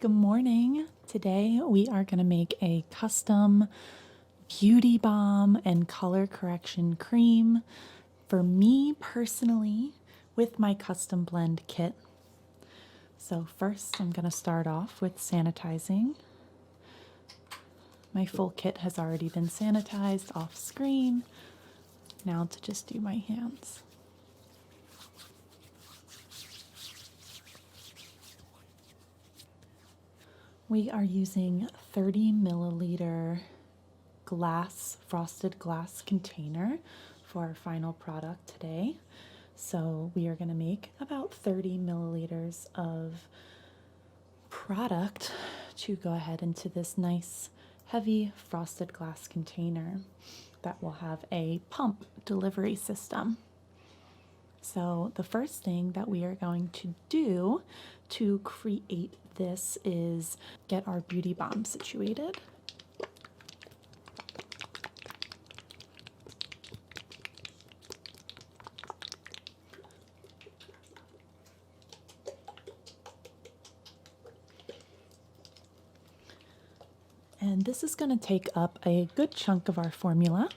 Good morning. Today we are going to make a custom beauty balm and color correction cream for me personally with my custom blend kit. So first I'm going to start off with sanitizing. My full kit has already been sanitized off screen. Now to just do my hands. We are using 30 milliliter frosted glass container for our final product today. So we are going to make about 30 milliliters of product to go ahead into this nice heavy frosted glass container that will have a pump delivery system. So the first thing that we are going to do to create this is get our beauty balm situated. And this is going to take up a good chunk of our formula.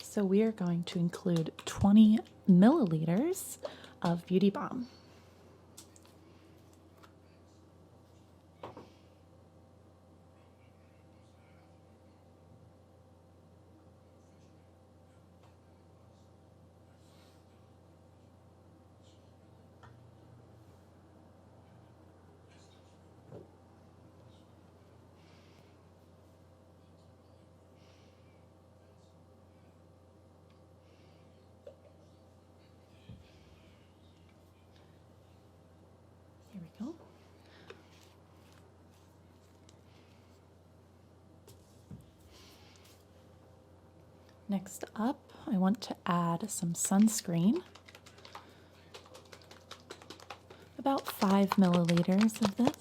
So we are going to include 20 milliliters of beauty balm. Here we go. Next up, I want to add some sunscreen. About 5 milliliters of this.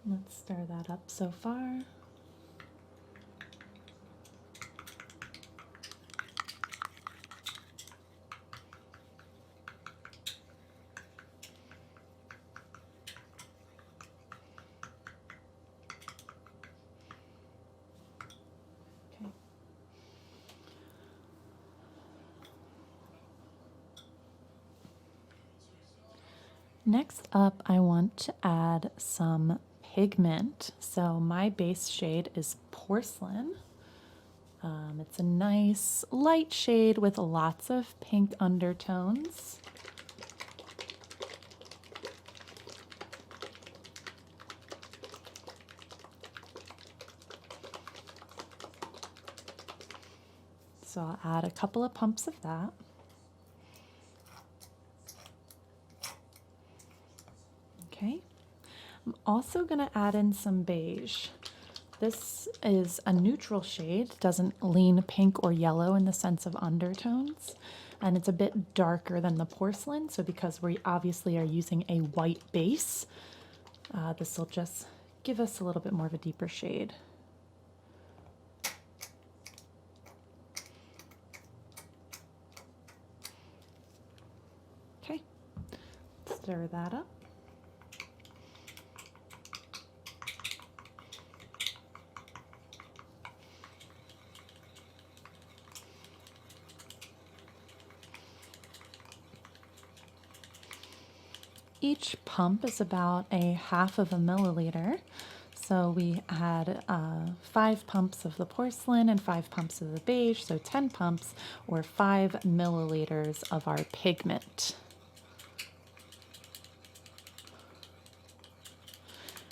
Let's stir that up so far. Okay. Next up, I want to add some pigment. So my base shade is porcelain. It's a nice light shade with lots of pink undertones. So I'll add a couple of pumps of that. Okay. I'm also going to add in some beige. This is a neutral shade, doesn't lean pink or yellow in the sense of undertones, and it's a bit darker than the porcelain, so because we obviously are using a white base, this will just give us a little bit more of a deeper shade. Okay, stir that up. Each pump is about a half of a milliliter. So we had 5 pumps of the porcelain and 5 pumps of the beige, so 10 pumps or 5 milliliters of our pigment.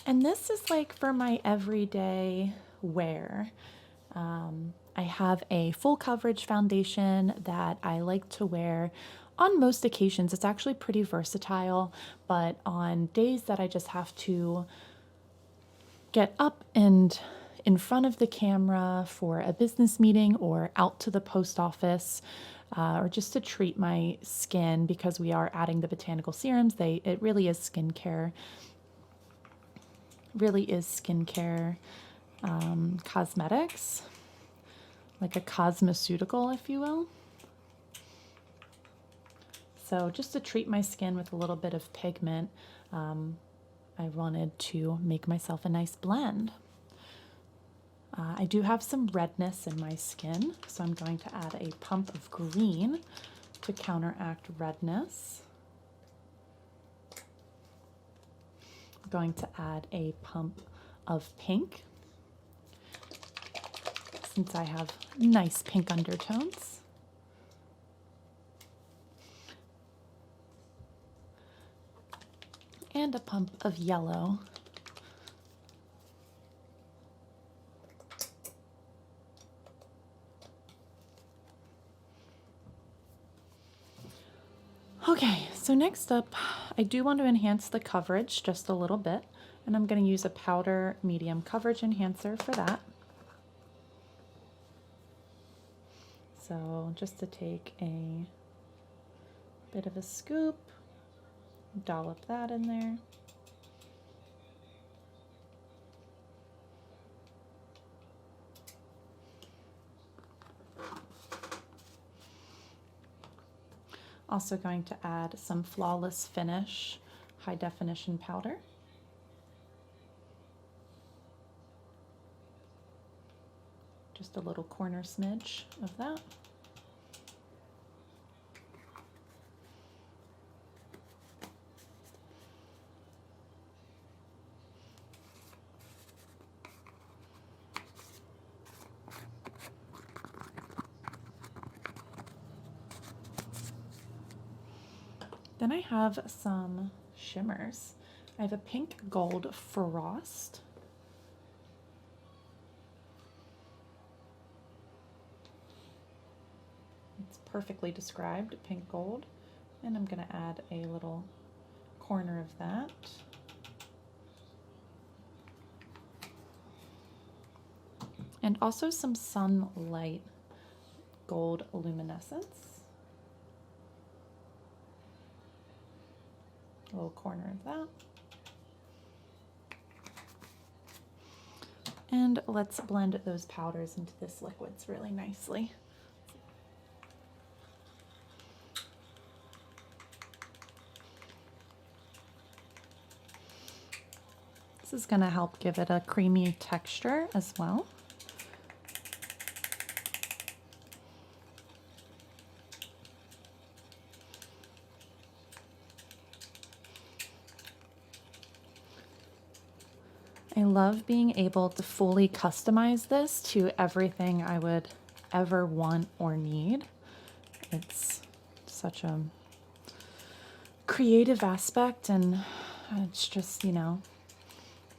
And this is like for my everyday wear. I have a full coverage foundation that I like to wear on most occasions, it's actually pretty versatile, but on days that I just have to get up and in front of the camera for a business meeting or out to the post office, or just to treat my skin because we are adding the botanical serums. It really is skincare. Really is skincare cosmetics, like a cosmeceutical, if you will. So just to treat my skin with a little bit of pigment, I wanted to make myself a nice blend. I do have some redness in my skin, so I'm going to add a pump of green to counteract redness. I'm going to add a pump of pink, since I have nice pink undertones. And a pump of yellow. Okay, so next up, I do want to enhance the coverage just a little bit, and I'm going to use a powder medium coverage enhancer for that. So just to take a bit of a scoop, dollop that in there. Also going to add some Flawless Finish high definition powder. Just a little corner smidge of that. Then I have some shimmers. I have a pink gold frost. It's perfectly described, pink gold. And I'm going to add a little corner of that. And also some sunlight gold luminescence. A little corner of that. And let's blend those powders into this liquids really nicely. This is going to help give it a creamy texture as well. I love being able to fully customize this to everything I would ever want or need. It's such a creative aspect, and it's just, you know,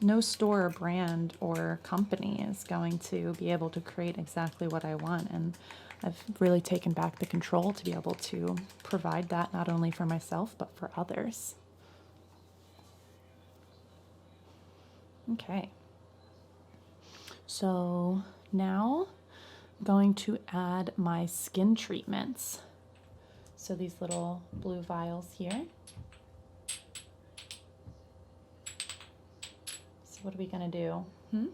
no store or brand or company is going to be able to create exactly what I want, and I've really taken back the control to be able to provide that not only for myself but for others. Okay, so now I'm going to add my skin treatments. So these little blue vials here. So what are we gonna do? I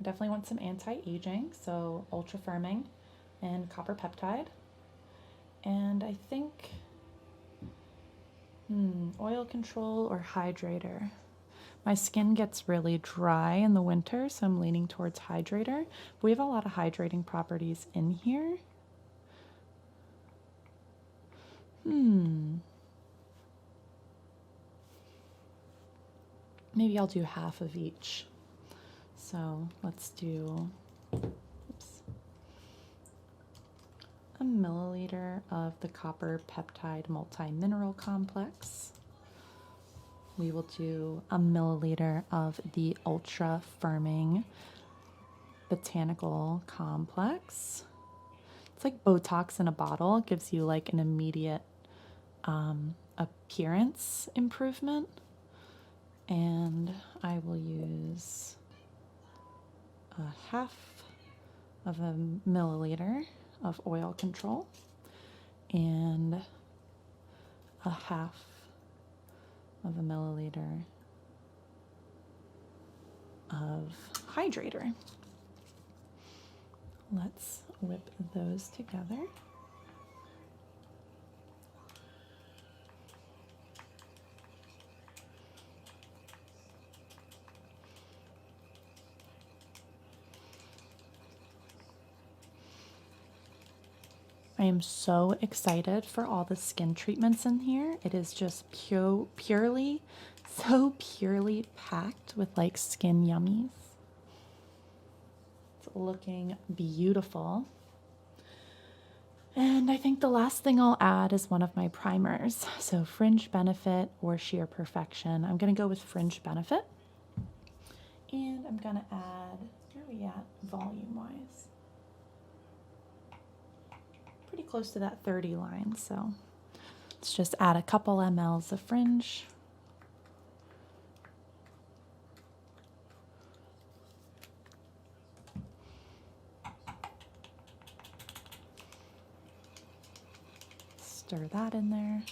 definitely want some anti-aging, so ultra firming and copper peptide. And I think oil control or hydrator. My skin gets really dry in the winter, so I'm leaning towards hydrator. But we have a lot of hydrating properties in here. Maybe I'll do half of each. So let's do, a milliliter of the copper peptide multi-mineral complex. We will do a milliliter of the ultra firming botanical complex. It's like Botox in a bottle. It gives you like an immediate appearance improvement. And I will use a half of a milliliter of oil control and a half of a milliliter of hydrator. Let's whip those together. I am so excited for all the skin treatments in here. It is just so purely packed with like skin yummies. It's looking beautiful. And I think the last thing I'll add is one of my primers. So Fringe Benefit or Sheer Perfection. I'm gonna go with Fringe Benefit. And I'm gonna add, where are we at volume-wise? Pretty close to that 30 line, so let's just add a couple mLs of Fringe. Stir that in there.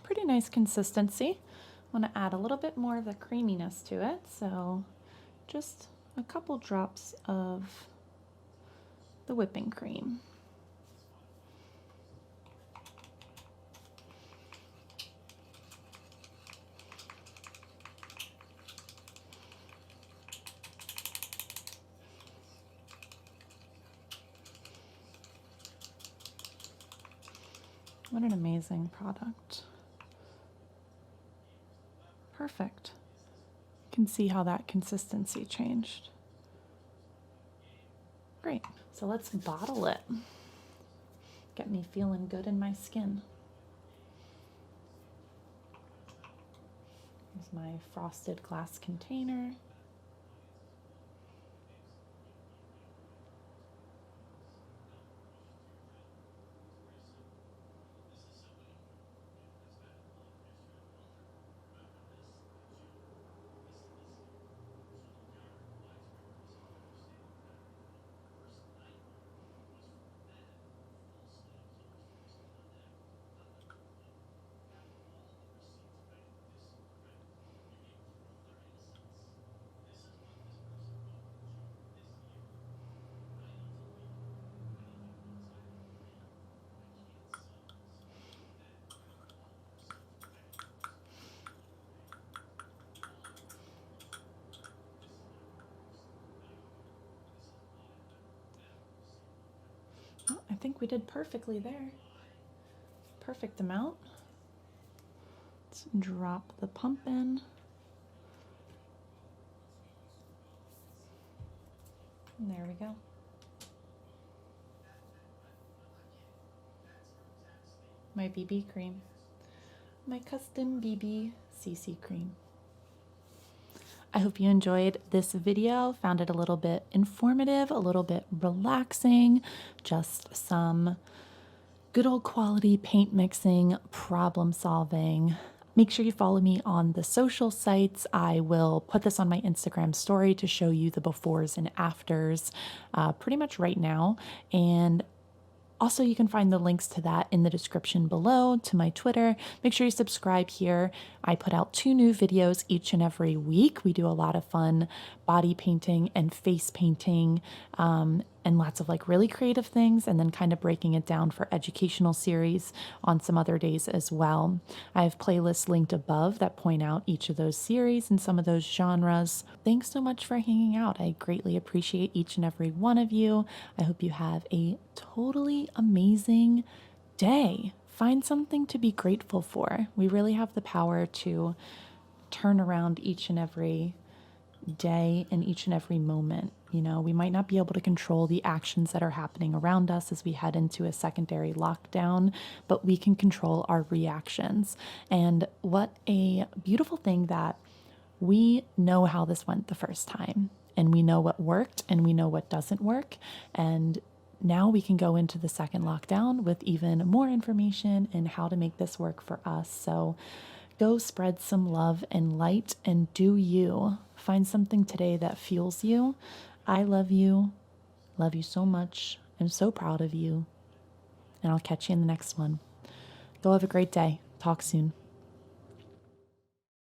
Pretty nice consistency. I want to add a little bit more of the creaminess to it, so just a couple drops of the whipping cream. What an amazing product. Perfect. You can see how that consistency changed. Great. So let's bottle it. Get me feeling good in my skin. Here's my frosted glass container. I think we did perfectly there. Perfect amount. Let's drop the pump in. And there we go. My BB cream. My custom BB CC cream. I hope you enjoyed this video, found it a little bit informative, a little bit relaxing, just some good old quality paint mixing, problem solving. Make sure you follow me on the social sites. I will put this on my Instagram story to show you the befores and afters pretty much right now. And also, you can find the links to that in the description below, to my Twitter. Make sure you subscribe here. I put out 2 new videos each and every week. We do a lot of fun body painting and face painting, and lots of like really creative things, and then kind of breaking it down for educational series on some other days as well. I have playlists linked above that point out each of those series and some of those genres. Thanks so much for hanging out. I greatly appreciate each and every one of you. I hope you have a totally amazing day. Find something to be grateful for. We really have the power to turn around each and every day and each and every moment You know, we might not be able to control the actions that are happening around us as we head into a secondary lockdown, but we can control our reactions. And what a beautiful thing that we know how this went the first time, and we know what worked and we know what doesn't work. And now we can go into the second lockdown with even more information and how to make this work for us. So go spread some love and light and do you. Find something today that fuels you. I love you. Love you so much. I'm so proud of you. And I'll catch you in the next one. Go have a great day. Talk soon.